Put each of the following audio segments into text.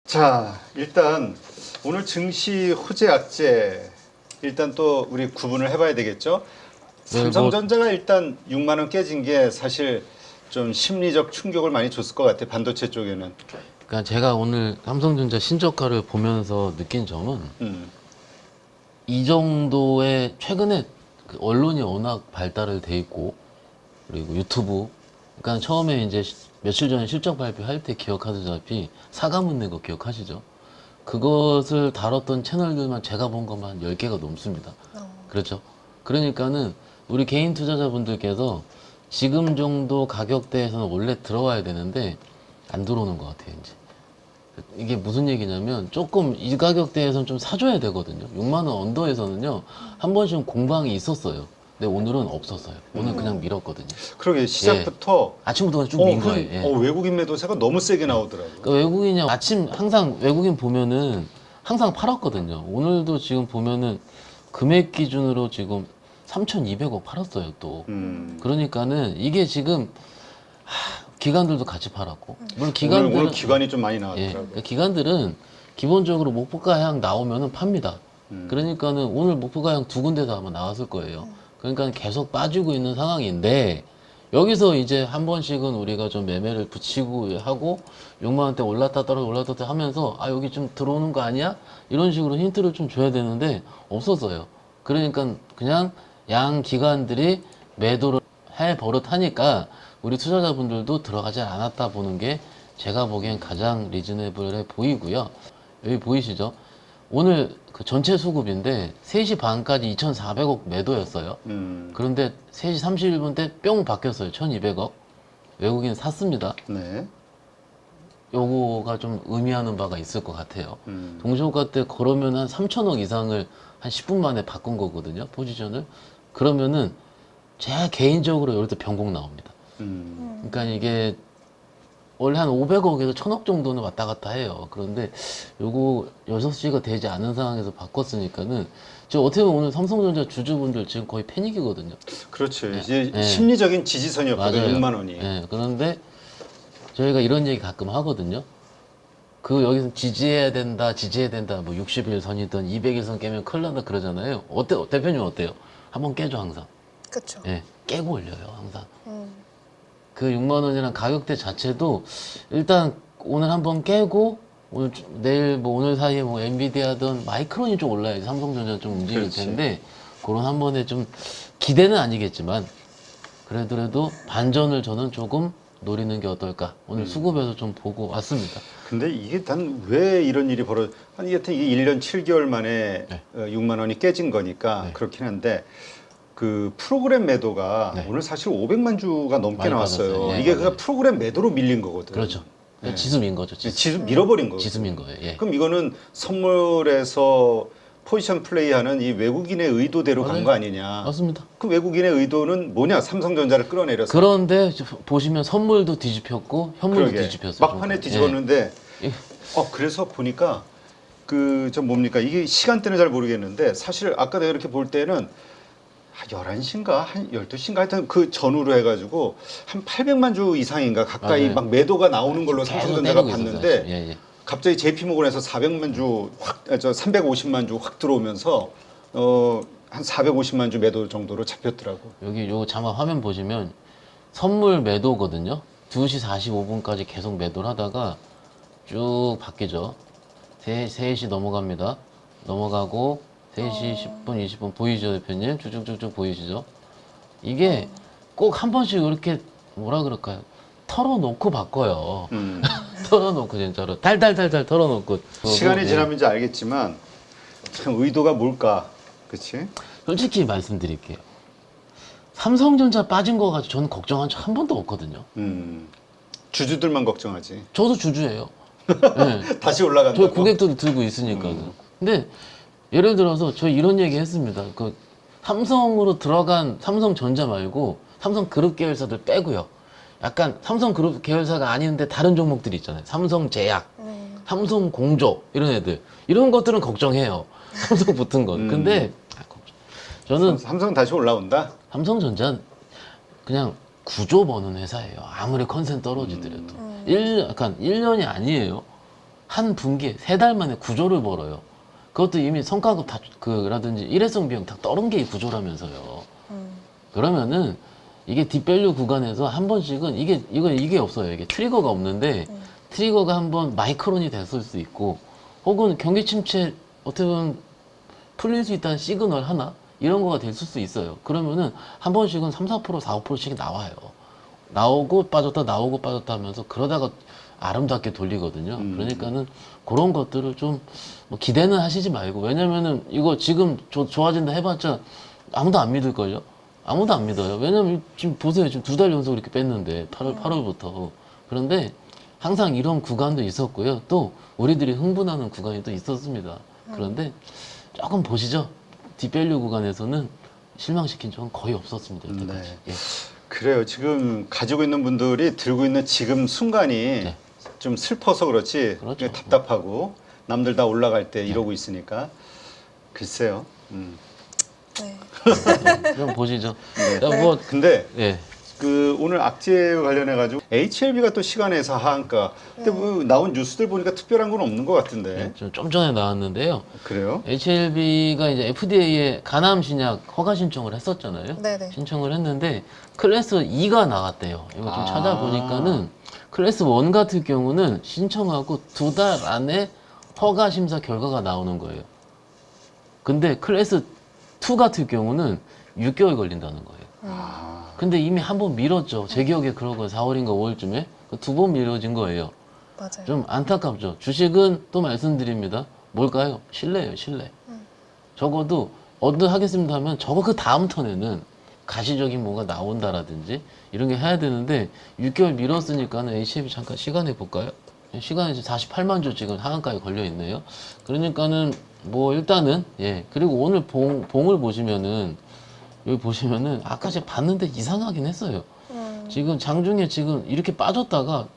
자, 일단 오늘 증시 호재 악재 일단 또 우리 구분을 해봐야 되겠죠. 네, 삼성전자가 일단 6만 원 깨진 게 사실 좀 심리적 충격을 많이 줬을 것 같아. 반도체 쪽에는. 그러니까 제가 오늘 삼성전자 신저가를 보면서 느낀 점은 이 정도의 최근에 그 언론이 워낙 발달을 돼 있고 그리고 유튜브 그러니까 처음에 이제 며칠 전에 실적 발표할 때 기억하시다시피 사과문 낸 거 기억하시죠? 그것을 다뤘던 채널들만 제가 본 것만 한 10개가 넘습니다. 그렇죠? 그러니까는 우리 개인 투자자분들께서 지금 정도 가격대에서는 원래 들어와야 되는데 안 들어오는 것 같아요, 이제. 이게 무슨 얘기냐면 조금 이 가격대에서는 좀 사줘야 되거든요. 6만 원 언더에서는요, 한 번씩은 공방이 있었어요. 근데 오늘은 없었어요. 오늘 그냥 밀었거든요. 그러게 시작부터 아침부터 쭉 민 거예요. 예. 외국인 매도세가 너무 세게 나오더라고. 그러니까 외국인이 아침 항상 외국인 보면은 항상 팔았거든요. 오늘도 지금 보면은 금액 기준으로 지금 3,200억 팔았어요, 또. 그러니까는 이게 지금 기관들도 같이 팔았고. 물론 기관들은 오늘 기관이 좀 많이 예, 나왔더라고. 그러니까 기관들은 기본적으로 목표가향 나오면은 팝니다. 그러니까는 오늘 목표가향 두 군데서 아마 나왔을 거예요. 그러니까 계속 빠지고 있는 상황인데 여기서 이제 한 번씩은 우리가 좀 매매를 붙이고 하고 6만 원대 올랐다 떨어져 올랐다 떨어져 하면서 아 여기 좀 들어오는 거 아니야? 이런 식으로 힌트를 좀 줘야 되는데 없었어요. 그러니까 그냥 양 기관들이 매도를 해 버릇하니까 우리 투자자분들도 들어가지 않았다 보는 게 제가 보기엔 가장 리즈네블해 보이고요. 여기 보이시죠? 오늘 그 전체 수급인데 3시 반까지 2,400억 매도였어요. 그런데 3시 31분 때 뿅 바뀌었어요. 1,200억. 외국인 샀습니다. 네. 요거가 좀 의미하는 바가 있을 것 같아요. 동시호가 때 그러면 한 3천억 이상을 한 10분 만에 바꾼 거거든요. 포지션을. 그러면은 제가 개인적으로 여기서 변곡 나옵니다. 그러니까 이게 원래 한 500억에서 1000억 정도는 왔다 갔다 해요. 그런데 요거 6시가 되지 않은 상황에서 바꿨으니까는 저 어떻게 보면 오늘 삼성전자 주주분들 지금 거의 패닉이거든요. 그렇죠. 네. 이제 네. 심리적인 지지선이었거든. 맞아요. 6만 원이. 예, 그런데 저희가 이런 얘기 가끔 하거든요. 그 여기서 지지해야 된다, 지지해야 된다. 뭐 60일선이든 200일선 깨면 큰일 난다 그러잖아요. 대표님 어때요? 한번 깨죠 항상. 그렇죠. 예, 깨고 올려요 항상. 그 6만 원이란 가격대 자체도 일단 오늘 한번 깨고 오늘 내일 뭐 오늘 사이에 뭐 엔비디아든 마이크론이 좀 올라야지 삼성전자 좀 움직일 그렇지. 텐데 그런 한 번에 좀 기대는 아니겠지만 그래도 반전을 저는 조금 노리는 게 어떨까 오늘 수급에서 좀 보고 왔습니다. 근데 이게 단 왜 이런 일이 아니 여튼 이게 1년 7개월 만에 네. 6만 원이 깨진 거니까 네. 그렇긴 한데 그 프로그램 매도가 네. 오늘 사실 500만 주가 넘게 많이 나왔어요. 받았어요. 예, 이게 맞아요. 그냥 프로그램 매도로 밀린 거거든. 그렇죠. 네. 지수민 거죠. 지수 밀어버린 거거든. 지수민 거예요. 예. 그럼 이거는 선물에서 포지션 플레이하는 이 외국인의 의도대로 간 맞아요. 거 아니냐. 맞습니다. 그 외국인의 의도는 뭐냐? 삼성전자를 끌어내려서. 그런데 보시면 선물도 뒤집혔고 현물도 그러게. 뒤집혔어요. 막판에 예. 뒤집었는데 예. 그래서 보니까 그 좀 뭡니까 이게 시간대는 잘 모르겠는데 사실 아까 내가 이렇게 볼 때는 한 11시인가 한 12시인가 하여튼 그 전후로 해가지고 한 800만 주 이상인가 가까이 맞아요. 막 매도가 나오는 걸로 계속 삼성전자가 때리고 봤는데 있었어요. 예, 예. 갑자기 JP모건에서 400만 주 확, 350만 주 확 들어오면서 한 450만 주 매도 정도로 잡혔더라고. 여기 요 자막 화면 보시면 선물 매도거든요. 2시 45분까지 계속 매도를 하다가 쭉 바뀌죠. 3시 넘어갑니다. 넘어가고 3시 10분, 20분 보이죠, 대표님? 쭉쭉쭉쭉 보이시죠? 이게 꼭 한 번씩 이렇게 뭐라 그럴까요? 털어놓고 바꿔요. 털어놓고 진짜로 달달달달 털어놓고 시간이 예. 지나면 이제 알겠지만 참 의도가 뭘까, 그렇지? 솔직히 말씀드릴게요. 삼성전자 빠진 거 가지고 저는 걱정한 적 한 번도 없거든요. 주주들만 걱정하지. 저도 주주예요. 네. 다시 올라간다. 저희 고객도 들고 있으니까. 근데 예를 들어서 저희 이런 얘기 했습니다. 그 삼성으로 들어간 삼성전자 말고 삼성그룹 계열사들 빼고요. 약간 삼성그룹 계열사가 아닌데 다른 종목들이 있잖아요. 삼성제약, 삼성공조 이런 애들. 이런 것들은 걱정해요. 삼성 붙은 건. 근데 저는 삼성 다시 올라온다. 삼성전자 그냥 구조 버는 회사예요. 아무리 컨센 떨어지더라도. 약간 1년이 아니에요. 한 분기에 3달 만에 9조를 벌어요. 그것도 이미 성과급 다, 라든지 일회성 비용 다 떨은 게 이 구조라면서요. 그러면은 이게 딥밸류 구간에서 한 번씩은 이게 없어요. 이게 트리거가 없는데 트리거가 한번 마이크론이 됐을 수 있고 혹은 경기 침체 어떻게 보면 풀릴 수 있다는 시그널 하나 이런 거가 될 수 있어요. 그러면은 한 번씩은 3, 4%, 4, 5%씩 나와요. 나오고 빠졌다 나오고 빠졌다 하면서 그러다가 아름답게 돌리거든요. 그러니까는 그런 것들을 좀 뭐 기대는 하시지 말고 왜냐면은 이거 지금 좋아진다 해봤자 아무도 안 믿을걸요. 아무도 안 믿어요. 왜냐면 지금 보세요. 지금 2달 연속 이렇게 뺐는데 8월부터. 그런데 항상 이런 구간도 있었고요. 또 우리들이 흥분하는 구간이 또 있었습니다. 그런데 조금 보시죠. 딥밸류 구간에서는 실망시킨 적은 거의 없었습니다. 이때까지. 네. 예. 그래요. 지금 가지고 있는 분들이 들고 있는 지금 순간이 네. 좀 슬퍼서 그렇지 그렇죠. 그냥 답답하고 남들 다 올라갈 때 이러고 있으니까 글쎄요. 네. 좀 보시죠. 네. 자, 뭐, 근데 예. 그 오늘 악재 관련해 가지고 HLB가 또 시간에서 하한가. 근데 뭐 나온 뉴스들 보니까 특별한 건 없는 것 같은데. 좀 전에 나왔는데요. 그래요? HLB가 이제 FDA에 간암 신약 허가 신청을 했었잖아요. 네네. 신청을 했는데 클래스 2가 나왔대요. 이거 좀 아. 찾아보니까는 클래스 1 같은 경우는 신청하고 2달 안에 허가 심사 결과가 나오는 거예요. 근데 클래스 2 같은 경우는 6개월 걸린다는 거예요. 아, 근데 이미 한 번 미뤘죠. 제 기억에 그러고 4월인가 5월쯤에 2번 미뤄진 거예요. 맞아요. 좀 안타깝죠. 주식은 또 말씀드립니다. 뭘까요? 신뢰예요, 신뢰. 적어도 하겠습니다 하면 적어 그 다음 턴에는 가시적인 뭔가 나온다라든지 이런 게 해야 되는데 6개월 미뤘으니까는 HLB 잠깐 시간에 볼까요? 시간이 지금 48만 주 지금 하한가에 걸려 있네요. 그러니까는 뭐 일단은 예 그리고 오늘 봉을 보시면은 여기 보시면은 아까 제가 봤는데 이상하긴 했어요. 지금 장중에 지금 이렇게 빠졌다가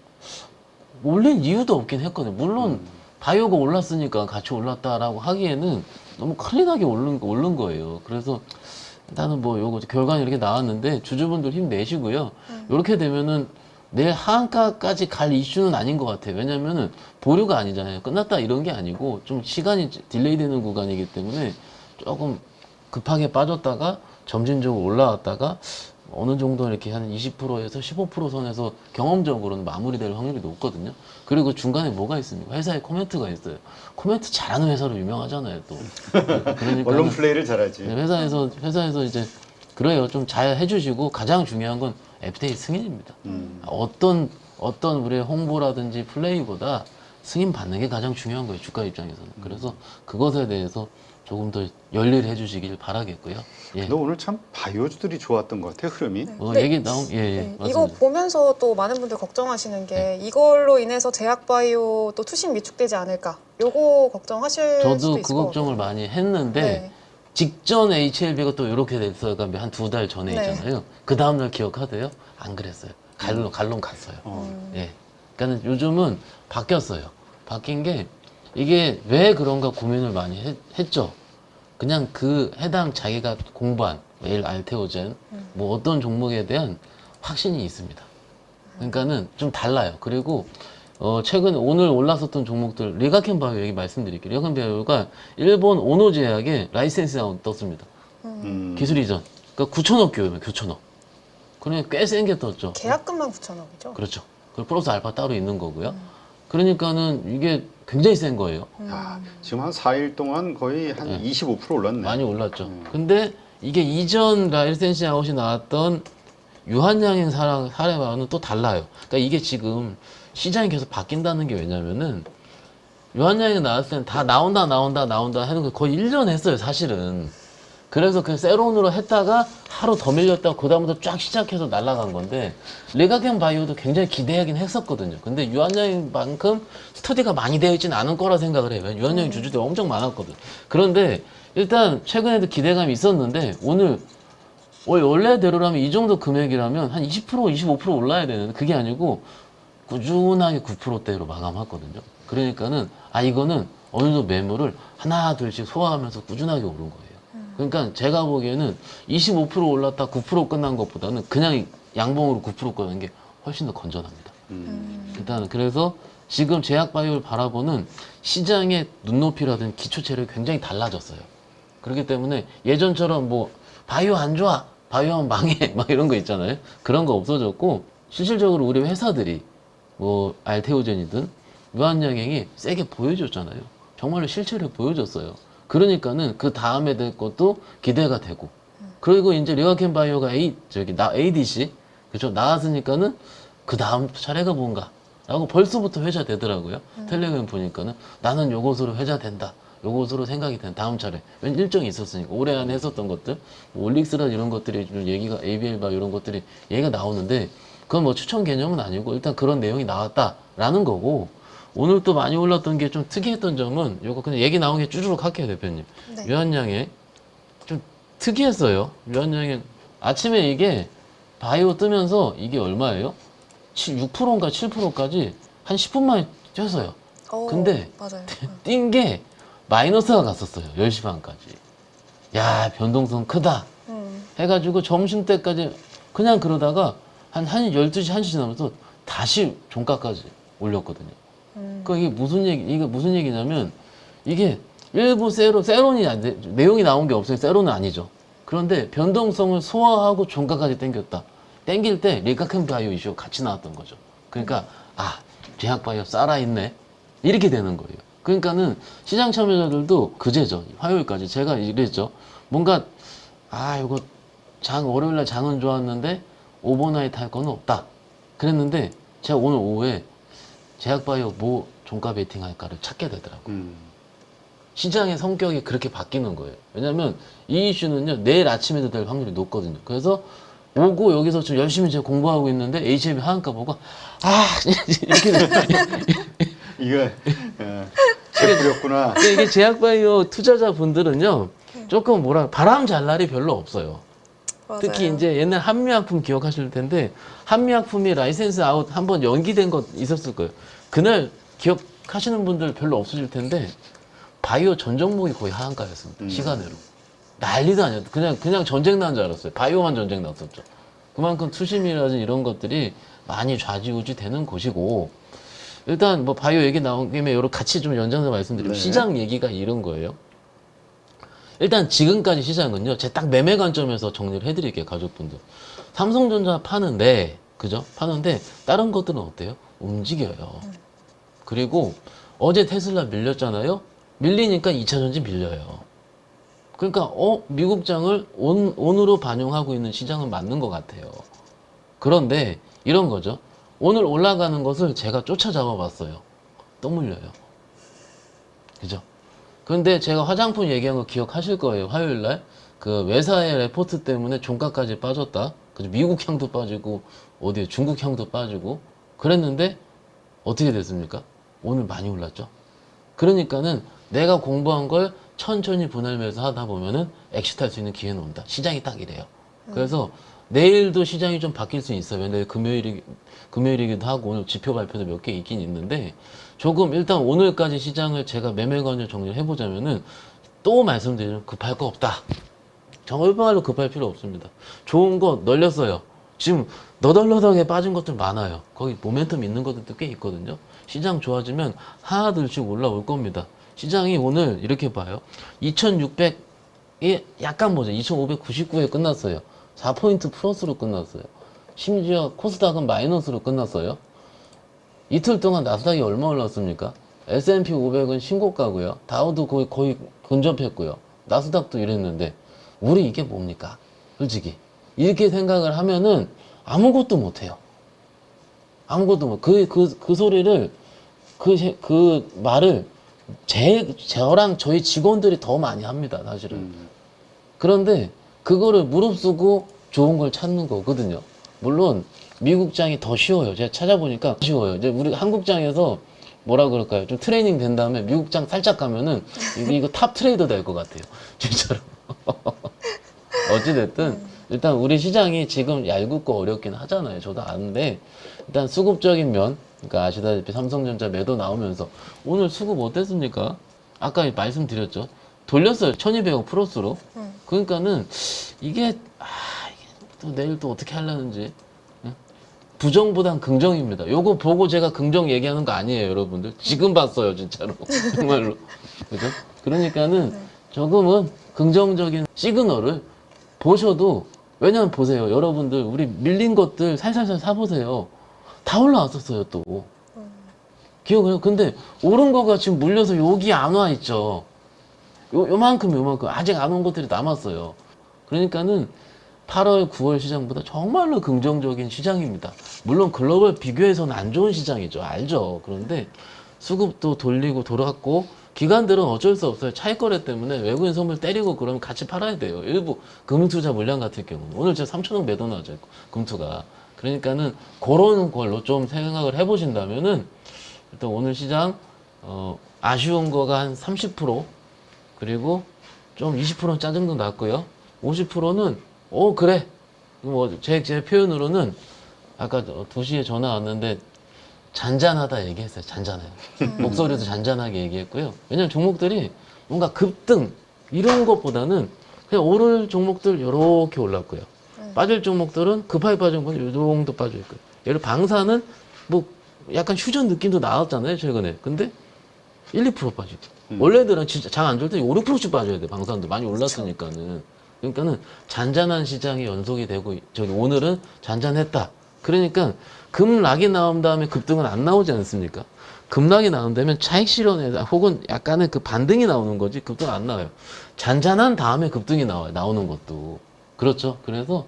올린 이유도 없긴 했거든요. 물론 바이오가 올랐으니까 같이 올랐다라고 하기에는 너무 클린하게 오른 거예요. 그래서 일단은 뭐 요거 결과는 이렇게 나왔는데 주주분들 힘내시고요. 이렇게 되면은 내일 하한가까지 갈 이슈는 아닌 것 같아요. 왜냐면은 보류가 아니잖아요. 끝났다 이런 게 아니고 좀 시간이 딜레이 되는 구간이기 때문에 조금 급하게 빠졌다가 점진적으로 올라왔다가 어느 정도 이렇게 한 20%에서 15% 선에서 경험적으로는 마무리될 확률이 높거든요. 그리고 중간에 뭐가 있습니까? 회사에 코멘트가 있어요. 코멘트 잘하는 회사로 유명하잖아요, 또. 그러니까 언론 플레이를 잘하지. 회사에서 이제 그래요. 좀 잘 해주시고 가장 중요한 건 FDA 승인입니다. 어떤 우리의 홍보라든지 플레이보다 승인 받는 게 가장 중요한 거예요. 주가 입장에서는. 그래서 그것에 대해서 조금 더 열일해 주시길 바라겠고요. 예. 너 오늘 참 바이오주들이 좋았던 것 같아 흐름이. 네. 얘기 나온 예, 네, 이거 맞습니다. 보면서 또 많은 분들 걱정하시는 게 이걸로 인해서 제약바이오 또 투신 위축되지 않을까 요거 걱정하실 수도 저도 있을 그 것 걱정을 같아요. 많이 했는데 네. 직전 HLB가 또 이렇게 됐어가 한 2달 전에 네. 있잖아요. 그 다음날 기억하세요? 안 그랬어요. 갈론 갔어요. 예. 그러니까 요즘은 바뀌었어요. 바뀐 게 이게 왜 그런가 고민을 많이 했죠. 그냥 그 해당 자기가 공부한 메일 알테오젠 뭐 어떤 종목에 대한 확신이 있습니다. 그러니까는 좀 달라요. 그리고 최근 오늘 올랐었던 종목들 리가켄 바이오 얘기 말씀드릴게요. 리가켄 바이오가 일본 오노제약에 라이센스가 떴습니다. 기술 이전. 그러니까 9천억 교회면 9천억. 그러니까 꽤 센 게 떴죠. 계약금만 9천억이죠. 그렇죠. 그리고 플러스 알파 따로 있는 거고요. 그러니까는 이게 굉장히 센 거예요. 야, 지금 한 4일 동안 거의 한 25% 올랐네. 많이 올랐죠. 근데 이게 이전 라이센스 아웃이 나왔던 유한양행 사례와는 또 달라요. 그러니까 이게 지금 시장이 계속 바뀐다는 게 왜냐면은 유한양행 나왔을 때는 다 나온다 하는 거 거의 1년 했어요, 사실은. 그래서 그 세론으로 했다가 하루 더 밀렸다가 그다음부터 쫙 시작해서 날아간 건데 리가켄 바이오도 굉장히 기대하긴 했었거든요. 근데 유한양행만큼 스터디가 많이 되어 있지는 않은 거라 생각을 해요. 유한양행 주주들이 엄청 많았거든. 그런데 일단 최근에도 기대감이 있었는데 오늘 원래대로라면 이 정도 금액이라면 한 20%, 25% 올라야 되는데 그게 아니고 꾸준하게 9%대로 마감했거든요. 그러니까는 이거는 어느 정도 매물을 하나 둘씩 소화하면서 꾸준하게 오른 거예요. 그러니까 제가 보기에는 25% 올랐다 9% 끝난 것보다는 그냥 양봉으로 9% 끝난 게 훨씬 더 건전합니다. 일단은 그래서 지금 제약바이오를 바라보는 시장의 눈높이라든 기초체력이 굉장히 달라졌어요. 그렇기 때문에 예전처럼 뭐 바이오 안 좋아, 바이오하면 망해 막 이런 거 있잖아요. 그런 거 없어졌고 실질적으로 우리 회사들이 뭐 알테오젠이든 유한양행이 세게 보여줬잖아요. 정말로 실체를 보여줬어요. 그러니까는 그 다음에 될 것도 기대가 되고 그리고 이제 리와켄 바이오가 ADC 그죠 나왔으니까는 그 다음 차례가 뭔가 라고 벌써부터 회자되더라고요. 텔레그램 보니까는 나는 요것으로 회자된다. 요것으로 생각이 된다. 다음 차례. 왠 일정이 있었으니까. 올해 안에 했었던 것들. 뭐 올릭스라 이런 것들이 좀 얘기가, ABL바 이런 것들이 얘기가 나오는데, 그건 뭐 추천 개념은 아니고, 일단 그런 내용이 나왔다라는 거고, 오늘 또 많이 올랐던 게 좀 특이했던 점은, 요거 그냥 얘기 나온 게 쭈르륵 할게요, 대표님. 네. 유한양에 좀 특이했어요. 유한양에 아침에 이게 바이오 뜨면서 이게 얼마예요? 6%인가 7%까지 한 10분 만에 뛰었어요. 근데 맞아요. 뛴 게 마이너스가 갔었어요. 10시 반까지. 야, 변동성 크다. 해가지고 점심 때까지 그냥 그러다가 한 12시, 1시 지나면서 다시 종가까지 올렸거든요. 그러니까 이게 무슨 얘기냐면 이게 일부 세론이 내용이 나온 게 없어요. 세론은 아니죠. 그런데 변동성을 소화하고 종가까지 땡겼다. 땡길 때 리카켄 바이오 이슈가 같이 나왔던 거죠. 그러니까 제약 바이오 살아있네. 이렇게 되는 거예요. 그러니까는 시장 참여자들도 그제죠. 화요일까지 제가 이랬죠. 뭔가 이거 월요일날 장은 좋았는데 오버나잇 할 거는 없다. 그랬는데 제가 오늘 오후에 제약 바이오 뭐 종가 베팅 할까를 찾게 되더라고요. 시장의 성격이 그렇게 바뀌는 거예요. 왜냐면 이 이슈는요 내일 아침에도 될 확률이 높거든요. 그래서 오고 여기서 지금 열심히 제가 공부하고 있는데 HM이 하한가 보고 이렇게 이거 제풀이었구나. 이게 제약바이오 투자자분들은요 조금 바람 잘 날이 별로 없어요. 맞아요. 특히 이제 옛날 한미약품 기억하실 텐데 한미약품이 라이센스 아웃 한번 연기된 것 있었을 거예요. 그날 기억하시는 분들 별로 없으실 텐데 바이오 전 종목이 거의 하한가였습니다. 시간으로. 난리도 아니었다. 그냥 전쟁 난 줄 알았어요. 바이오만 전쟁 났었죠. 그만큼 투심이라든지 이런 것들이 많이 좌지우지 되는 곳이고, 일단 뭐 바이오 얘기 나온 김에 여러 같이 좀 연장해서 말씀드리면 시장 얘기가 이런 거예요. 일단 지금까지 시장은요, 제 딱 매매 관점에서 정리를 해드릴게요, 가족분들. 삼성전자 파는데, 그죠? 파는데, 다른 것들은 어때요? 움직여요. 그리고 어제 테슬라 밀렸잖아요? 밀리니까 2차전지 밀려요. 그러니까 미국장을 온으로 반영하고 있는 시장은 맞는 것 같아요. 그런데 이런 거죠. 오늘 올라가는 것을 제가 쫓아잡아 봤어요. 또 물려요. 그죠? 그런데 제가 화장품 얘기한 거 기억하실 거예요. 화요일날 그 외사의 레포트 때문에 종가까지 빠졌다. 그죠? 미국 향도 빠지고 어디 중국 향도 빠지고 그랬는데 어떻게 됐습니까? 오늘 많이 올랐죠. 그러니까는 내가 공부한 걸 천천히 분할 매수하다 보면은 엑시트할 수 있는 기회는 온다. 시장이 딱 이래요. 그래서 내일도 시장이 좀 바뀔 수 있어요. 내일 금요일이기도 하고 오늘 지표 발표도 몇 개 있긴 있는데 조금 일단 오늘까지 시장을 제가 매매관을 정리를 해보자면은 또 말씀드리면 급할 거 없다. 정말로 급할 필요 없습니다. 좋은 거 널렸어요. 지금 너덜너덜하게 빠진 것들 많아요. 거기 모멘텀 있는 것들도 꽤 있거든요. 시장 좋아지면 하나둘씩 올라올 겁니다. 시장이 오늘 이렇게 봐요. 2600이 약간 2599에 끝났어요. 4포인트 플러스로 끝났어요. 심지어 코스닥은 마이너스로 끝났어요. 이틀 동안 나스닥이 얼마 올랐습니까? S&P 500은 신고가고요. 다우도 거의 근접했고요. 나스닥도 이랬는데 우리 이게 뭡니까? 솔직히 이렇게 생각을 하면은 아무것도 못해요. 아무것도 못. 그 소리를 그 말을 저랑 저희 직원들이 더 많이 합니다, 사실은. 그런데 그거를 무릅쓰고 좋은 걸 찾는 거거든요. 물론 미국장이 더 쉬워요. 제가 찾아보니까 쉬워요. 이제 우리 한국장에서 뭐라 그럴까요? 좀 트레이닝 된 다음에 미국장 살짝 가면은 이거 탑 트레이더 될 것 같아요. 진짜로. 어찌됐든 일단 우리 시장이 지금 얄궂고 어렵긴 하잖아요. 저도 아는데 일단 수급적인 면, 그러니까 아시다시피 삼성전자 매도 나오면서 오늘 수급 어땠습니까? 아까 말씀드렸죠. 돌렸어요. 1200억 플러스로. 그러니까는 이게 또 내일 또 어떻게 하려는지. 부정보단 긍정입니다. 요거 보고 제가 긍정 얘기하는 거 아니에요, 여러분들. 지금 봤어요, 진짜로. 정말로. 그죠? 그러니까는 조금은 긍정적인 시그널을 보셔도, 왜냐면 보세요. 여러분들, 우리 밀린 것들 살살살 사보세요. 다 올라왔었어요, 또. 기억해요? 근데 오른 거가 지금 물려서 여기 안 와 있죠. 요만큼 아직 안 온 것들이 남았어요. 그러니까는 8월, 9월 시장보다 정말로 긍정적인 시장입니다. 물론 글로벌 비교해서는 안 좋은 시장이죠. 알죠. 그런데 수급도 돌리고 돌았고, 기관들은 어쩔 수 없어요. 차익거래 때문에 외국인 선물 때리고 그러면 같이 팔아야 돼요. 일부 금투자 물량 같은 경우는. 오늘 제가 3천억 매도 나왔죠. 금투가. 그러니까는 그런 걸로 좀 생각을 해보신다면은, 일단 오늘 시장, 아쉬운 거가 한 30%, 그리고 좀 20%는 짜증도 났고요. 50%는 그래. 뭐 제 표현으로는 아까 2시에 전화 왔는데 잔잔하다 얘기했어요. 잔잔해요. 목소리도 잔잔하게 얘기했고요. 왜냐면 종목들이 뭔가 급등 이런 것보다는 그냥 오를 종목들 이렇게 올랐고요. 빠질 종목들은 급하게 빠진 건 이 정도 빠져 있고요. 예를 방사는 뭐 약간 휴전 느낌도 나왔잖아요, 최근에. 근데 1~2% 빠지고. 원래들은 진짜 장 안 좋을 때 5~6%씩 빠져야 돼, 방사선도. 많이 올랐으니까는. 그러니까는 잔잔한 시장이 연속이 되고, 오늘은 잔잔했다. 그러니까 급락이 나온 다음에 급등은 안 나오지 않습니까? 급락이 나온다면 차익 실현에 혹은 약간의 그 반등이 나오는 거지, 급등 안 나와요. 잔잔한 다음에 급등이 나와요, 나오는 것도. 그렇죠. 그래서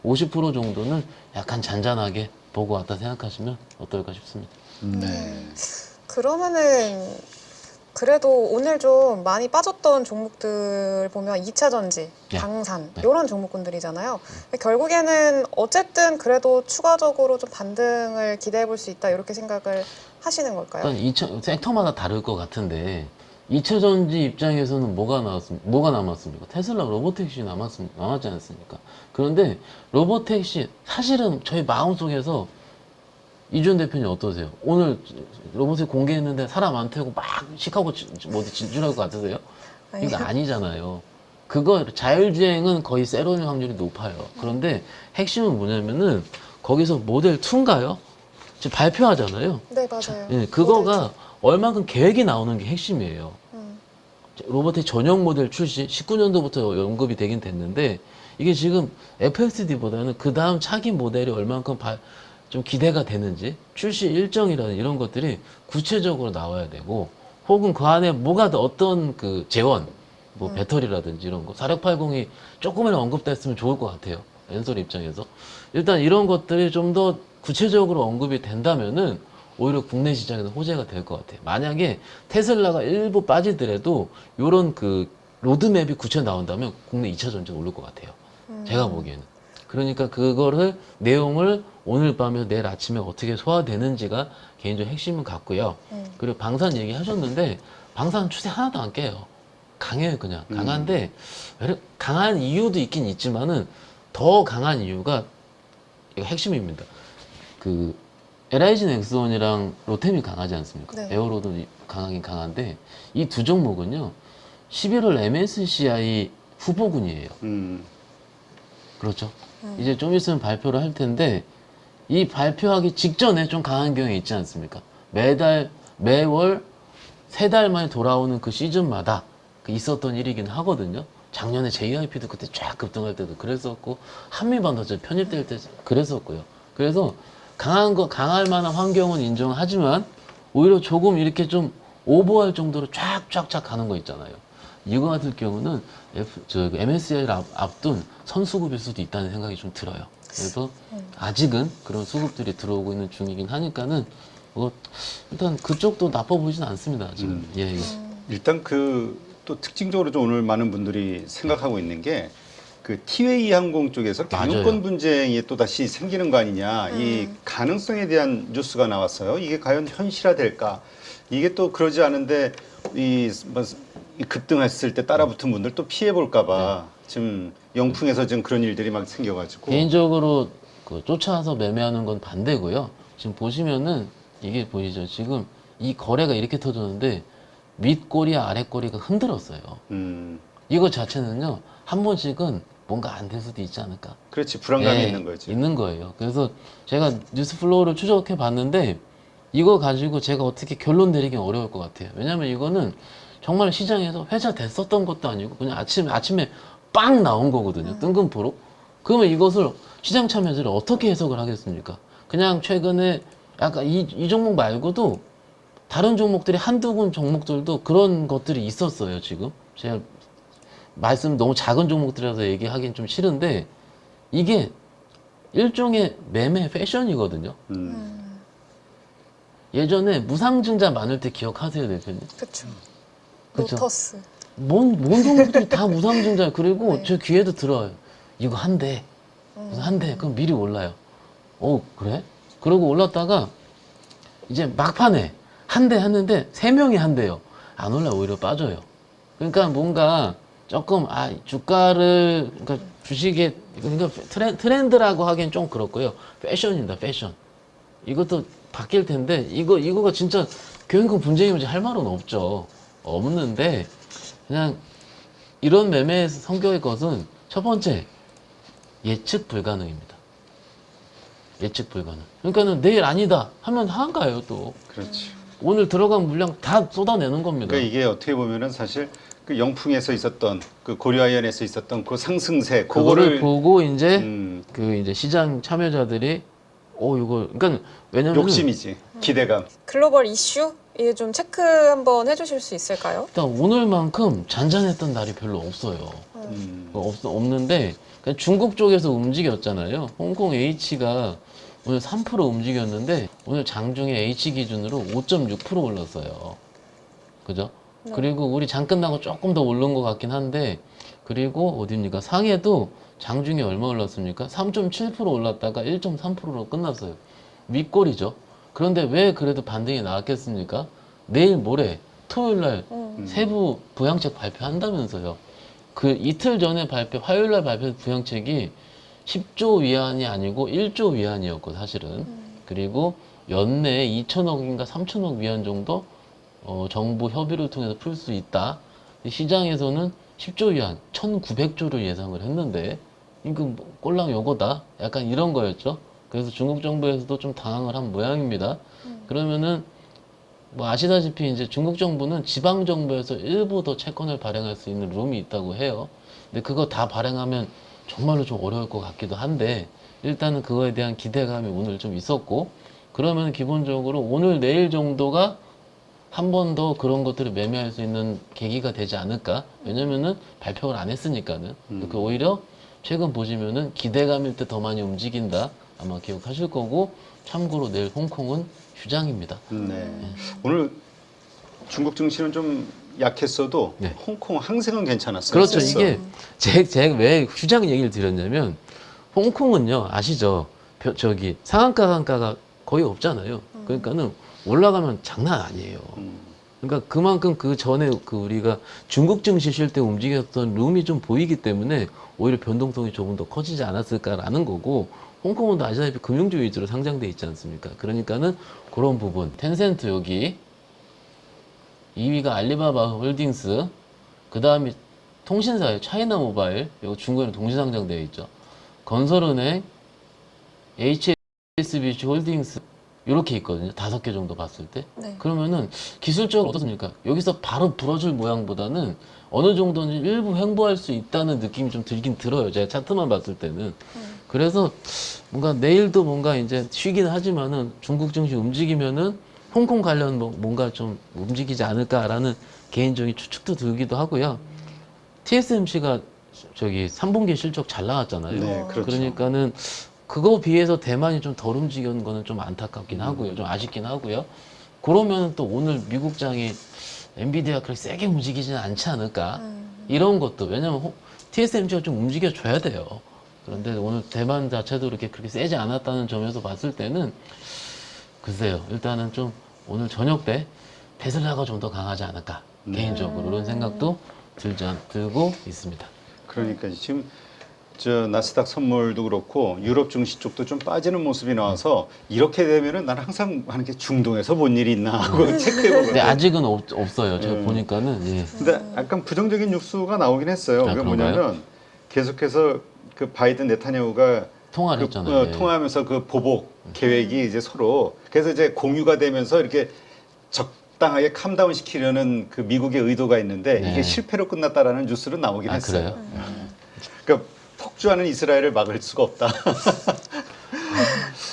50% 정도는 약간 잔잔하게 보고 왔다 생각하시면 어떨까 싶습니다. 네. 그러면은 그래도 오늘 좀 많이 빠졌던 종목들 보면 2차 전지, 네. 방산 네. 이런 종목군들이잖아요. 결국에는 어쨌든 그래도 추가적으로 좀 반등을 기대해 볼 수 있다 이렇게 생각을 하시는 걸까요? 일단 섹터마다 다를 것 같은데 2차 전지 입장에서는 뭐가 남았습니까? 테슬라 로보택시 남았지 않습니까? 그런데 로보택시 사실은 저희 마음속에서 이준 대표님 어떠세요? 오늘 로봇을 공개했는데 사람 안 태우고 막 시카고 어디 진출할 것 같으세요? 이거 아니잖아요. 그거 자율주행은 거의 세로일 확률이 높아요. 그런데 핵심은 뭐냐면은 거기서 모델 2인가요? 지금 발표하잖아요. 네, 맞아요. 예, 그거가 얼만큼 계획이 나오는 게 핵심이에요. 로봇의 전용 모델 출시 19년도부터 언급이 되긴 됐는데 이게 지금 FSD보다는 그 다음 차기 모델이 얼만큼 좀 기대가 되는지 출시 일정이라는 이런 것들이 구체적으로 나와야 되고 혹은 그 안에 뭐가 어떤 그 재원 뭐 배터리라든지 이런 거 4680이 조금이나 언급됐으면 좋을 것 같아요. 엔솔 입장에서 일단 이런 것들이 좀 더 구체적으로 언급이 된다면은 오히려 국내 시장에는 호재가 될 것 같아요. 만약에 테슬라가 일부 빠지더라도 이런 그 로드맵이 구체적으로 나온다면 국내 2차 전지 오를 것 같아요. 제가 보기에는. 그러니까 그거를 내용을 오늘 밤에 내일 아침에 어떻게 소화되는지가 개인적으로 핵심은 같고요. 그리고 방산 얘기하셨는데 방산 추세 하나도 안 깨요. 강해요, 그냥. 강한데 강한 이유도 있긴 있지만은 더 강한 이유가 이거 핵심입니다. 그 LIG 넥스원이랑 로템이 강하지 않습니까? 네. 에어로도 강하긴 강한데 이 두 종목은요 11월 MSCI 후보군이에요. 그렇죠. 이제 좀 있으면 발표를 할 텐데 이 발표하기 직전에 좀 강한 경향이 있지 않습니까? 매월 3달 만에 돌아오는 그 시즌마다 있었던 일이긴 하거든요. 작년에 JYP도 그때 쫙 급등할 때도 그랬었고 한미반도체 편입될 때 그랬었고요. 그래서 강할 만한 환경은 인정하지만 오히려 조금 이렇게 좀 오버할 정도로 쫙쫙쫙 가는 거 있잖아요. 이거 같은 경우는 MSCI를 앞둔 선수급일 수도 있다는 생각이 좀 들어요. 그래서 아직은 그런 수급들이 들어오고 있는 중이긴 하니까는 일단 그쪽도 나빠 보이진 않습니다. 지금. 예. 일단 또 특징적으로 좀 오늘 많은 분들이 생각하고 있는 게 그 티웨이 항공 쪽에서 경영권 맞아요. 분쟁이 또 다시 생기는 거 아니냐 이 가능성에 대한 뉴스가 나왔어요. 이게 과연 현실화될까? 이게 또 그러지 않은데 이 급등했을 때 따라붙은 분들 또 피해 볼까봐 지금 영풍에서 지금 그런 일들이 막 생겨가지고 개인적으로 쫓아와서 매매하는 건 반대고요. 지금 보시면은 이게 보이죠? 지금 이 거래가 이렇게 터졌는데 윗꼬리와 아랫꼬리가 흔들었어요. 이거 자체는요 한 번씩은 뭔가 안 될 수도 있지 않을까. 그렇지, 불안감이 예, 있는 거지. 있는 거예요. 그래서 제가 뉴스 플로우를 추적해 봤는데 이거 가지고 제가 어떻게 결론 내리기 어려울 것 같아요. 왜냐면 이거는 정말 시장에서 회자 됐었던 것도 아니고 그냥 아침에 빵 나온 거거든요. 뜬금포로. 그러면 이것을 시장 참여자들이 어떻게 해석을 하겠습니까? 그냥 최근에 약간 이 종목 말고도 다른 종목들이 한두 군 종목들도 그런 것들이 있었어요, 지금. 제가 말씀 너무 작은 종목들이라서 얘기하기는 좀 싫은데 이게 일종의 매매 패션이거든요. 예전에 무상증자 많을 때 기억하세요, 대표님? 그쵸. 그쵸. 로터스. 뭔 종목들이 다 무상증자예요. 그리고 네. 제 귀에도 들어요. 이거 한대. 무슨 한대. 그럼 미리 올라요. 그래? 그러고 올랐다가 이제 막판에 한대 하는데 세 명이 한대요. 안 올라 오히려 빠져요. 그러니까 뭔가 조금 주가를 그러니까 주식에 그러니까 트렌드라고 하기엔 좀 그렇고요. 패션입니다. 패션. 이것도 바뀔 텐데 이거가 진짜 교육권 분쟁이면 할 말은 없죠. 없는데 그냥 이런 매매 성격의 것은 첫 번째 예측 불가능입니다. 예측 불가능. 그러니까는 내일 아니다 하면 한가요 또. 그렇지. 오늘 들어간 물량 다 쏟아내는 겁니다. 그러니까 이게 어떻게 보면은 사실 그 영풍에서 있었던 그 고려아이언에서 있었던 그 상승세 그거를 그거를 보고 이제 음, 그 이제 시장 참여자들이 이거 그러니까 왜냐면 욕심이지, 기대감. 글로벌 이슈? 이게 좀 체크 한번 해주실 수 있을까요? 일단 오늘만큼 잔잔했던 날이 별로 없어요. 없는데 그러니까 중국 쪽에서 움직였잖아요. 홍콩 H가 오늘 3% 움직였는데 오늘 장중에 H 기준으로 5.6% 올랐어요. 그죠? 네. 그리고 우리 장 끝나고 조금 더 오른 것 같긴 한데 그리고 어디입니까? 상해도 장중에 얼마 올랐습니까? 3.7% 올랐다가 1.3%로 끝났어요. 윗골이죠. 그런데 왜 그래도 반등이 나왔겠습니까? 내일 모레 토요일 날 세부 부양책 발표한다면서요. 그 이틀 전에 화요일 날 발표한 부양책이 10조 위안이 아니고 1조 위안이었고 사실은. 그리고 연내에 2천억인가 3천억 위안 정도 정부 협의를 통해서 풀 수 있다. 시장에서는 10조 위안, 1,900조를 예상을 했는데 이거 뭐 꼴랑 요거다. 약간 이런 거였죠. 그래서 중국 정부에서도 좀 당황을 한 모양입니다. 그러면은 뭐 아시다시피 이제 중국 정부는 지방 정부에서 일부 더 채권을 발행할 수 있는 룸이 있다고 해요. 근데 그거 다 발행하면 정말로 좀 어려울 것 같기도 한데 일단은 그거에 대한 기대감이 오늘 좀 있었고 그러면 기본적으로 오늘 내일 정도가 한 번 더 그런 것들을 매매할 수 있는 계기가 되지 않을까? 왜냐면은 발표를 안 했으니까는. 그 오히려 최근 보시면은 기대감일 때 더 많이 움직인다. 아마 기억하실 거고 참고로 내일 홍콩은 휴장입니다. 네. 오늘 중국 증시는 좀 약했어도 네. 홍콩 항생은 괜찮았어요. 그렇죠. 그래서. 이게 제가 왜 휴장 얘기를 드렸냐면 홍콩은요 아시죠? 저기 상한가 상가가 거의 없잖아요. 그러니까는 올라가면 장난 아니에요. 그러니까 그만큼 그 전에 그 우리가 중국 증시 쉴 때 움직였던 룸이 좀 보이기 때문에 오히려 변동성이 조금 더 커지지 않았을까라는 거고 홍콩은 또 아시다시피 금융주 위주로 상장돼 있지 않습니까? 그러니까는 그런 부분 텐센트 여기 2위가 알리바바 홀딩스 그 다음에 통신사의 차이나 모바일 이거 중국에는 동시상장되어 있죠. 건설은행 HSBC 홀딩스 이렇게 있거든요. 5개 정도 봤을 때. 네. 그러면은 기술적으로 어떻습니까? 여기서 바로 부러질 모양보다는 어느 정도는 일부 횡보할 수 있다는 느낌이 좀 들긴 들어요. 제가 차트만 봤을 때는. 그래서 뭔가 내일도 뭔가 이제 쉬긴 하지만은 중국 증시 움직이면은 홍콩 관련 뭔가 좀 움직이지 않을까라는 개인적인 추측도 들기도 하고요. TSMC가 저기 3분기 실적 잘 나왔잖아요. 네, 그렇죠. 그러니까는 그거 비해서 대만이 좀 덜 움직이는 거는 좀 안타깝긴 하고요. 좀 아쉽긴 하고요. 그러면 또 오늘 미국장이 엔비디아 그렇게 세게 움직이지는 않지 않을까. 이런 것도. 왜냐면 TSMC가 좀 움직여줘야 돼요. 그런데 오늘 대만 자체도 그렇게 세지 않았다는 점에서 봤을 때는 글쎄요. 일단은 좀 오늘 저녁 때 테슬라가 좀 더 강하지 않을까. 개인적으로 이런 생각도 들고 있습니다. 그러니까 지금 저 나스닥 선물도 그렇고 유럽 증시 쪽도 좀 빠지는 모습이 나와서 이렇게 되면은 나는 항상 하는 게 중동에서 뭔 일이 있나 하고 체크해 근데 보거든요. 아직은 없어요. 제가 보니까는 예. 근데 약간 부정적인 뉴스가 나오긴 했어요. 그게 그런가요? 뭐냐면 계속해서 그 바이든 네타냐후가 통화를 했잖아요. 예. 통화하면서 그 보복 계획이 이제 서로 그래서 이제 공유가 되면서 이렇게 적당하게 캄다운 시키려는 그 미국의 의도가 있는데 네. 이게 실패로 끝났다라는 뉴스는 나오긴 아, 했어요. 그래요? 그러니까 폭주하는 이스라엘을 막을 수가 없다. 이게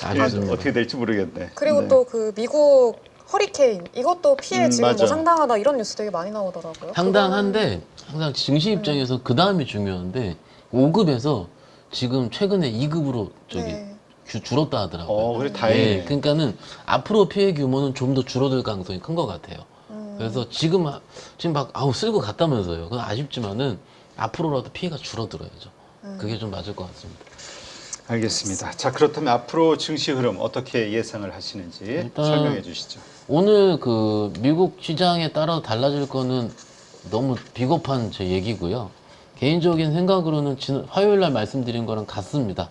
알겠습니다. 어떻게 될지 모르겠네. 그리고 네. 또 그 미국 허리케인 이것도 피해 지금 맞아. 뭐 상당하다 이런 뉴스 되게 많이 나오더라고요. 상당한데 항상 증시 입장에서 그 다음이 중요한데 5급에서 지금 최근에 2급으로 저기 네. 줄었다 하더라고요. 그래 다행이네. 네, 그러니까는 앞으로 피해 규모는 좀 더 줄어들 가능성이 큰 것 같아요. 그래서 지금 막 쓸고 갔다면서요. 그건 아쉽지만은 앞으로라도 피해가 줄어들어야죠. 그게 좀 맞을 것 같습니다. 알겠습니다. 자 그렇다면 앞으로 증시 흐름 어떻게 예상을 하시는지 일단 설명해 주시죠. 오늘 그 미국 시장에 따라 달라질 거는 너무 비겁한 제 얘기고요. 개인적인 생각으로는 화요일 날 말씀드린 거랑 같습니다.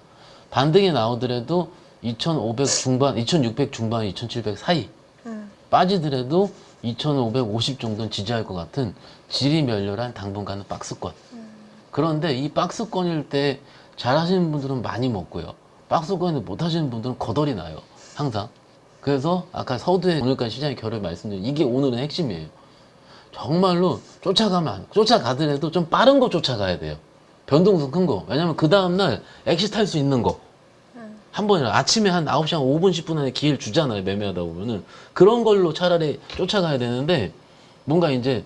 반등이 나오더라도 2,500 중반, 2,600 중반, 2,700 사이 빠지더라도 2,550 정도는 지지할 것 같은 질이 멸렬한 당분간은 박스권. 그런데 이 박스권일 때 잘하시는 분들은 많이 먹고요. 박스권을 못 하시는 분들은 거덜이 나요. 항상. 그래서 아까 서두에 오늘까지 시장의 결을 말씀드린 이게 오늘의 핵심이에요. 정말로 쫓아가더라도 좀 빠른 거 쫓아가야 돼요. 변동성 큰 거. 왜냐면 그 다음날 엑시트할 수 있는 거. 한 번이라 아침에 한 9시 한 5분 10분 안에 기회를 주잖아요. 매매하다 보면은 그런 걸로 차라리 쫓아가야 되는데 뭔가 이제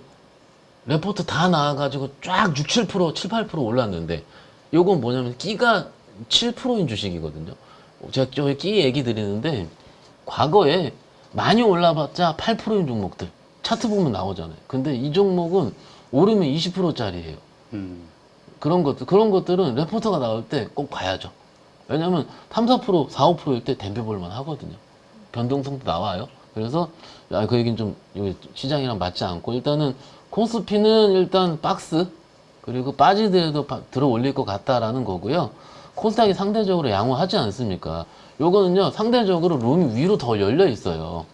레포트 다 나와가지고 쫙 6, 7%, 7, 8% 올랐는데 요건 뭐냐면 끼가 7%인 주식이거든요. 제가 저기 끼 얘기 드리는데 과거에 많이 올라봤자 8%인 종목들 차트 보면 나오잖아요. 근데 이 종목은 오르면 20%짜리예요. 그런 것들은 레포트가 나올 때 꼭 봐야죠. 왜냐면 3, 4%, 4, 5%일 때 댐벼볼만 하거든요. 변동성도 나와요. 그래서 그 얘기는 좀 여기 시장이랑 맞지 않고 일단은 코스피는 일단 박스 그리고 빠지더라도 들어 올릴 것 같다라는 거고요. 코스닥이 상대적으로 양호하지 않습니까? 요거는요 상대적으로 룸이 위로 더 열려 있어요.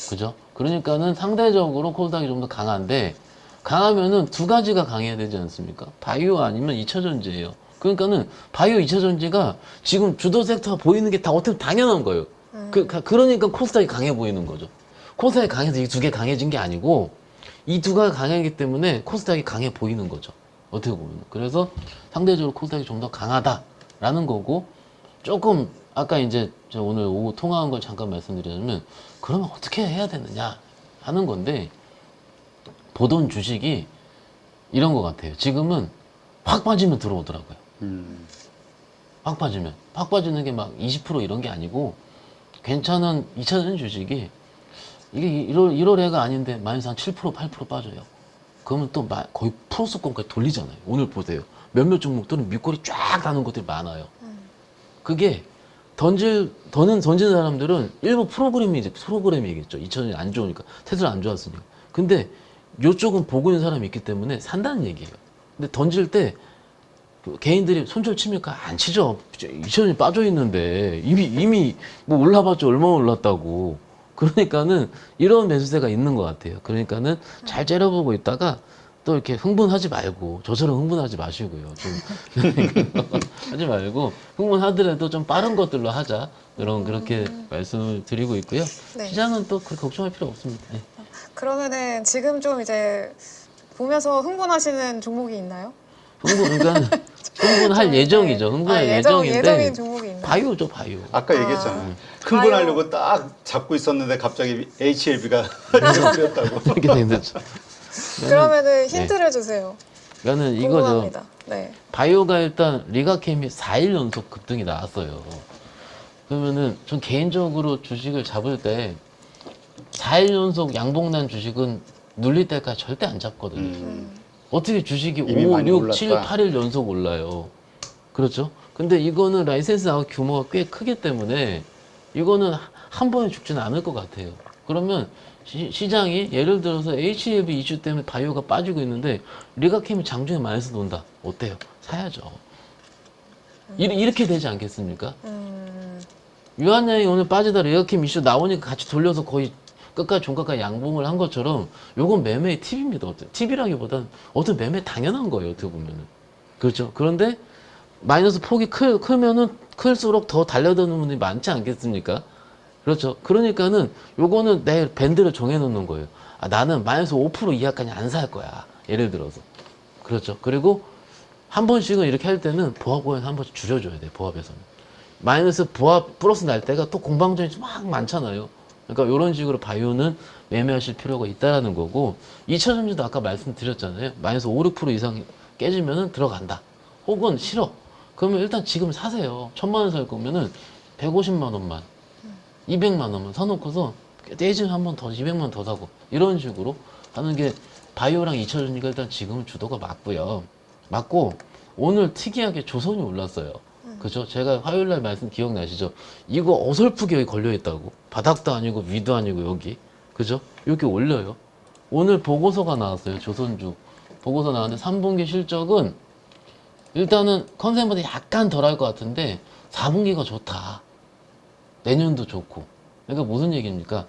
그죠? 그러니까는 상대적으로 코스닥이 좀 더 강한데 강하면은 두 가지가 강해야 되지 않습니까? 바이오 아니면 2차 전지예요. 그러니까는 바이오 2차 전지가 지금 주도 섹터가 보이는 게 다 어떻게 보면 당연한 거예요. 그러니까 코스닥이 강해 보이는 거죠. 코스닥이 강해서 이 두 개 강해진 게 아니고 이 두 개가 강하기 때문에 코스닥이 강해 보이는 거죠. 어떻게 보면. 그래서 상대적으로 코스닥이 좀 더 강하다라는 거고 조금 아까 이제 저 오늘 오후 통화한 걸 잠깐 말씀드리자면 그러면 어떻게 해야 되느냐 하는 건데 보던 주식이 이런 것 같아요. 지금은 확 빠지면 들어오더라고요. 확 빠지는 게 막 20% 이런 게 아니고 괜찮은 2차전 주식이 이게 1월에가 아닌데 마이너스 한 7%, 8% 빠져요. 그러면 또 거의 플러스권까지 돌리잖아요. 오늘 보세요. 몇몇 종목들은 밑골이 쫙 다는 것들이 많아요. 그게 던지는 사람들은 일부 프로그램이겠죠. 2차전이 안 좋으니까. 테슬라 안 좋았으니까. 근데 요쪽은 보고 있는 사람이 있기 때문에 산다는 얘기예요. 근데 던질 때 개인들이 손절 칩니까? 안 치죠. 2천원이 빠져 있는데 이미 뭐 올라봤자 얼마나 올랐다고. 그러니까는 이런 매수세가 있는 것 같아요. 그러니까는 잘 째려보고 있다가 또 이렇게 흥분하지 말고 저처럼 흥분하지 마시고요. 좀 하지 말고 흥분하더라도 좀 빠른 것들로 하자. 그렇게 말씀을 드리고 있고요. 네. 시장은 또 그렇게 걱정할 필요 없습니다. 네. 그러면은 지금 좀 이제 보면서 흥분하시는 종목이 있나요? 흥분할 예정이죠. 흥분할 예정인데 예정인 종목이 있나요? 바이오죠, 바이오. 아까 얘기했잖아요. 흥분하려고 딱 잡고 있었는데 갑자기 HLB가 뛰었다고. 이렇게 된거죠. 그러면은 힌트를 주세요. 그러니까는 이거죠. 궁금합니다. 네. 바이오가 일단 리가캠이 4일 연속 급등이 나왔어요. 그러면은 전 개인적으로 주식을 잡을 때 4일 연속 양봉난 주식은 눌릴 때까지 절대 안 잡거든요. 어떻게 주식이 이미 5, 많이 6, 올랐다. 7, 8일 연속 올라요. 그렇죠? 근데 이거는 라이센스 나올 규모가 꽤 크기 때문에 이거는 한 번에 죽지는 않을 것 같아요. 그러면 시장이 예를 들어서 HLB 이슈 때문에 바이오가 빠지고 있는데 리가캠이 장중에 마이너스 논다. 어때요? 사야죠. 이렇게 되지 않겠습니까? 유한양이 오늘 빠지다 리가캠 이슈 나오니까 같이 돌려서 거의 끝까지 종가까지 양봉을 한 것처럼 요건 매매의 팁입니다. 팁이라기보다는 어떤 매매 당연한 거예요. 어떻게 보면은. 그렇죠. 그런데 마이너스 폭이 크면은 클수록 더 달려드는 분들이 많지 않겠습니까? 그렇죠. 그러니까는 요거는 내 밴드를 정해놓는 거예요. 아, 나는 마이너스 5% 이하까지 안 살 거야. 예를 들어서. 그렇죠. 그리고 한 번씩은 이렇게 할 때는 보합권에서 한 번씩 줄여줘야 돼. 보합에서는. 마이너스 보합 플러스 날 때가 또 공방전이 막 많잖아요. 그러니까 이런 식으로 바이오는 매매하실 필요가 있다라는 거고, 2차전지도 아까 말씀드렸잖아요. 마이너스 5, 6% 이상 깨지면은 들어간다. 혹은 싫어. 그러면 일단 지금 사세요. 1,000만 원 살 거면은 150만 원만, 200만 원만 사놓고서 떼지면 한 번 더, 200만 원 더 사고, 이런 식으로 하는 게 바이오랑 2차전지가 일단 지금은 주도가 맞고요. 맞고, 오늘 특이하게 조선이 올랐어요. 그죠? 제가 화요일 날 말씀 기억나시죠? 이거 어설프게 여기 걸려있다고. 바닥도 아니고 위도 아니고 여기. 그죠? 여기 올려요. 오늘 보고서가 나왔어요. 조선주. 보고서 나왔는데 3분기 실적은 일단은 컨센보다 약간 덜 할 것 같은데 4분기가 좋다. 내년도 좋고. 그러니까 무슨 얘기입니까?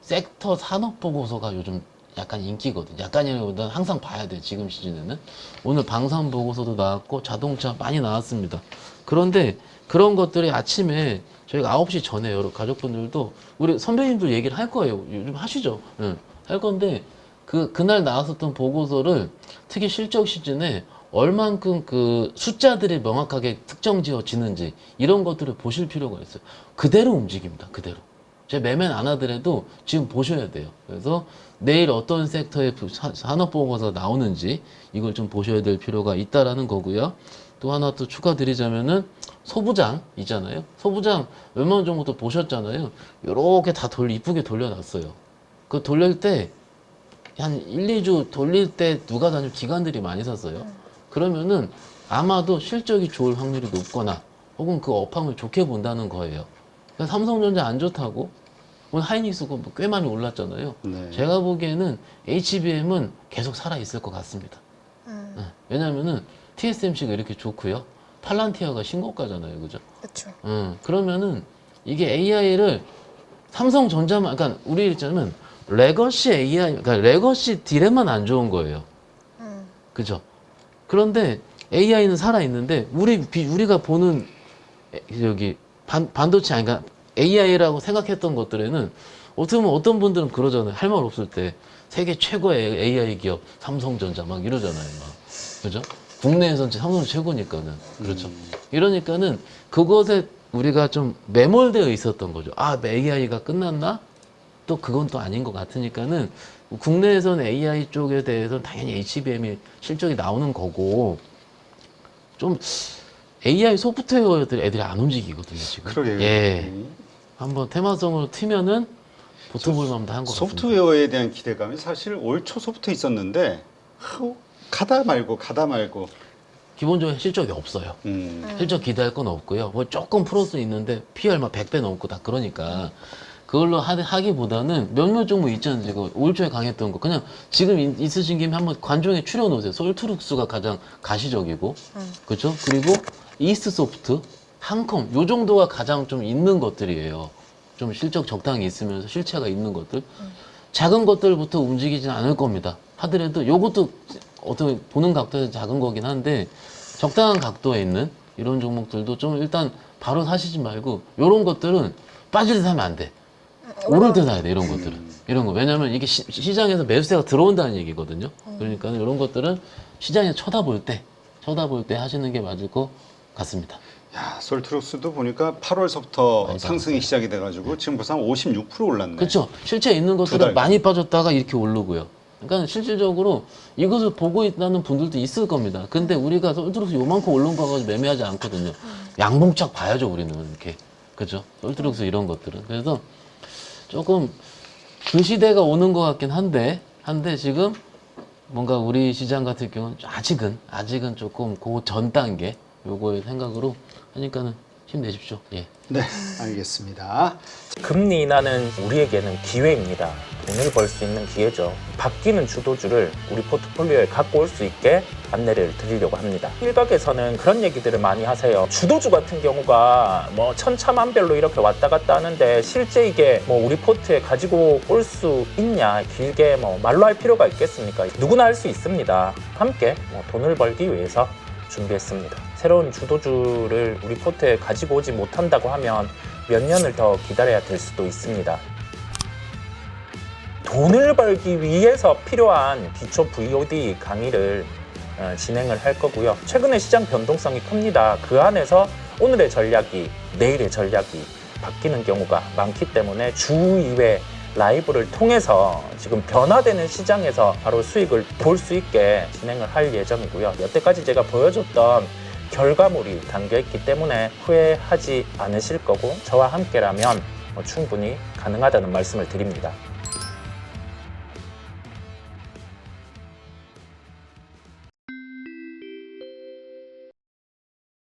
섹터 산업 보고서가 요즘 약간 인기거든. 약간이라기보다는 항상 봐야 돼. 지금 시즌에는. 오늘 방산 보고서도 나왔고 자동차 많이 나왔습니다. 그런데 그런 것들이 아침에 저희가 9시 전에 여러 가족분들도 우리 선배님들 얘기를 할 거예요. 요즘 하시죠. 응. 할 건데 그날 나왔었던 보고서를 특히 실적 시즌에 얼만큼 그 숫자들이 명확하게 특정 지어지는지 이런 것들을 보실 필요가 있어요. 그대로 움직입니다. 그대로. 제 매매는 안 하더라도 지금 보셔야 돼요. 그래서 내일 어떤 섹터의 산업보고서 나오는지 이걸 좀 보셔야 될 필요가 있다라는 거고요. 또 하나 또 추가드리자면은 소부장 있잖아요. 소부장 웬만한 정도도 보셨잖아요. 요렇게 다 이쁘게 돌려놨어요. 그 돌릴 때 한 1, 2주 돌릴 때 누가 다니면 기관들이 많이 샀어요. 그러면은 아마도 실적이 좋을 확률이 높거나 혹은 그 업황을 좋게 본다는 거예요. 그러니까 삼성전자 안 좋다고 오늘 하이닉스가 꽤 많이 올랐잖아요. 네. 제가 보기에는 HBM은 계속 살아 있을 것 같습니다. 왜냐면은 TSMC가 이렇게 좋고요. 팔란티아가 신고가잖아요. 그죠? 그렇죠. 그러면은 이게 AI를 삼성전자만, 그러니까 우리 있자면 레거시 AI, 그러니까 레거시 디램만 안 좋은 거예요. 그죠? 그런데 AI는 살아 있는데 우리가 보는 여기 반도체 아니 그러니까 AI라고 생각했던 것들에는 어떻게 보면 어떤 분들은 그러잖아요. 할 말 없을 때 세계 최고의 AI 기업 삼성전자 막 이러잖아요. 막. 그죠? 국내에서는 삼성이 최고니까는. 그렇죠. 이러니까는 그것에 우리가 좀 매몰되어 있었던 거죠. 아, AI가 끝났나? 또 그건 또 아닌 것 같으니까는 국내에서는 AI 쪽에 대해서는 당연히 HBM이 실적이 나오는 거고 좀 AI 소프트웨어 애들이 안 움직이거든요, 지금. 그러게요. 예. 한번 테마성으로 트면은 보통 볼만도 한 것 같습니다. 소프트웨어에 대한 기대감이 사실 올 초서부터 있었는데 가다 말고 기본적으로 실적이 없어요. 실적 기대할 건 없고요. 뭐 조금 플러스 있는데 PR 막 100배 넘고 다 그러니까 그걸로 하기보다는 몇몇 종목 있잖아요. 지금 올 초에 강했던 거 그냥 지금 있으신 김에 한번 관종에 추려놓으세요. 솔트룩스가 가장 가시적이고 그렇죠? 그리고 이스트소프트, 한컴 요 정도가 가장 좀 있는 것들이에요. 좀 실적 적당히 있으면서 실체가 있는 것들. 작은 것들부터 움직이진 않을 겁니다. 하더라도 요것도 어떻게 보는 각도에서 작은 거긴 한데 적당한 각도에 있는 이런 종목들도 좀 일단 바로 사시지 말고 요런 것들은 빠질 때 사면 안 돼. 오를 때 사야 돼, 이런 것들은. 이런 거. 왜냐면 이게 시장에서 매수세가 들어온다는 얘기거든요. 그러니까 이런 것들은 시장에서 쳐다볼 때 하시는 게 맞을 것 같습니다. 야, 솔트룩스도 보니까 8월서부터 많이 상승이 시작이 돼가지고 지금 벌써 한 56% 올랐네. 그렇죠. 실제 있는 두 달. 것들은 많이 빠졌다가 이렇게 오르고요. 그러니까 실질적으로 이것을 보고 있다는 분들도 있을 겁니다. 근데 우리가 솔트룩스 요만큼 오른 거 가지고 매매하지 않거든요. 양봉짝 봐야죠, 우리는 이렇게. 그죠? 솔트룩스 이런 것들은. 그래서 조금 그 시대가 오는 것 같긴 한데 지금 뭔가 우리 시장 같은 경우는 아직은 조금 그 전 단계 요거의 생각으로 하니까는 힘내십시오. 예. 네, 알겠습니다. 금리 인하는 우리에게는 기회입니다. 돈을 벌 수 있는 기회죠. 바뀌는 주도주를 우리 포트폴리오에 갖고 올 수 있게 안내를 드리려고 합니다. 일각에서는 그런 얘기들을 많이 하세요. 주도주 같은 경우가 뭐 천차만별로 이렇게 왔다 갔다 하는데 실제 이게 뭐 우리 포트에 가지고 올 수 있냐, 길게 뭐 말로 할 필요가 있겠습니까? 누구나 할 수 있습니다. 함께 뭐 돈을 벌기 위해서 준비했습니다. 새로운 주도주를 우리 포트에 가지고 오지 못한다고 하면 몇 년을 더 기다려야 될 수도 있습니다. 돈을 벌기 위해서 필요한 기초 VOD 강의를 진행을 할 거고요. 최근에 시장 변동성이 큽니다. 그 안에서 오늘의 전략이 내일의 전략이 바뀌는 경우가 많기 때문에 주 2회 라이브를 통해서 지금 변화되는 시장에서 바로 수익을 볼 수 있게 진행을 할 예정이고요. 여태까지 제가 보여줬던 결과물이 담겨있기 때문에 후회하지 않으실 거고 저와 함께라면 충분히 가능하다는 말씀을 드립니다.